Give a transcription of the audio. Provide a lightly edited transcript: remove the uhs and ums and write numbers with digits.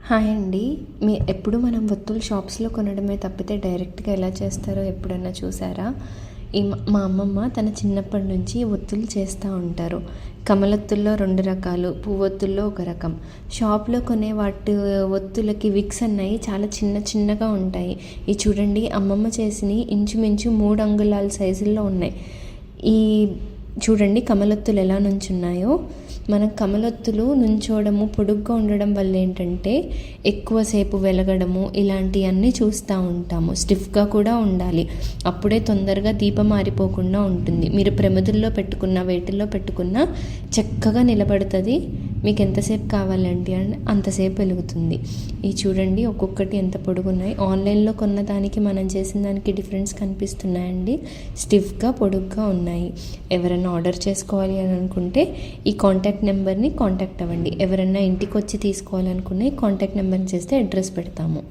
Hi అండి. ఎప్పుడు మనం ఒత్తులు షాప్స్లో కొనడమే తప్పితే డైరెక్ట్గా ఎలా చేస్తారో ఎప్పుడన్నా చూసారా? మా అమ్మమ్మ తన చిన్నప్పటి నుంచి ఒత్తులు చేస్తూ ఉంటారు. కమలొత్తుల్లో 2 రకాలు, పువ్వొత్తుల్లో ఒక రకం. షాప్లో కొనే వాటి ఒత్తులకి విక్స్ అన్నవి చాలా చిన్న చిన్నగా ఉంటాయి. ఇవి చూడండి, అమ్మమ్మ చేసినవి ఇంచుమించు 3 అంగుళాల సైజుల్లో ఉన్నాయి. ఈ చూడండి కమలొత్తులు ఎలా నుంచున్నాయో. మనం కమలొత్తులు నుంచోవడము, పొడుగ్గా ఉండడం వల్ల ఏంటంటే ఎక్కువసేపు వెలగడము ఇలాంటివన్నీ చూస్తూ ఉంటాము. స్టిఫ్గా కూడా ఉండాలి, అప్పుడే తొందరగా దీపం ఆరిపోకుండా ఉంటుంది. మీరు ప్రమిదల్లో పెట్టుకున్న వేటిల్లో పెట్టుకున్న చక్కగా నిలబడుతుంది. మీకు ఎంతసేపు కావాలంటే అంతసేపు వెలుగుతుంది. ఈ చూడండి ఒక్కొక్కటి ఎంత పొడుగున్నాయి. ఆన్లైన్లో కొన్న దానికి మనం చేసిన దానికి డిఫరెన్స్ కనిపిస్తున్నాయండి. స్టిఫ్గా పొడుగ్గా ఉన్నాయి. ఎవరైనా ఆర్డర్ చేసుకోవాలి అని అనుకుంటే ఈ కాంటాక్ట్ నెంబర్ని కాంటాక్ట్ అవ్వండి. ఎవరైనా ఇంటికి వచ్చి తీసుకోవాలనుకునే కాంటాక్ట్ నెంబర్ని చేస్తే అడ్రస్ పెడతాము.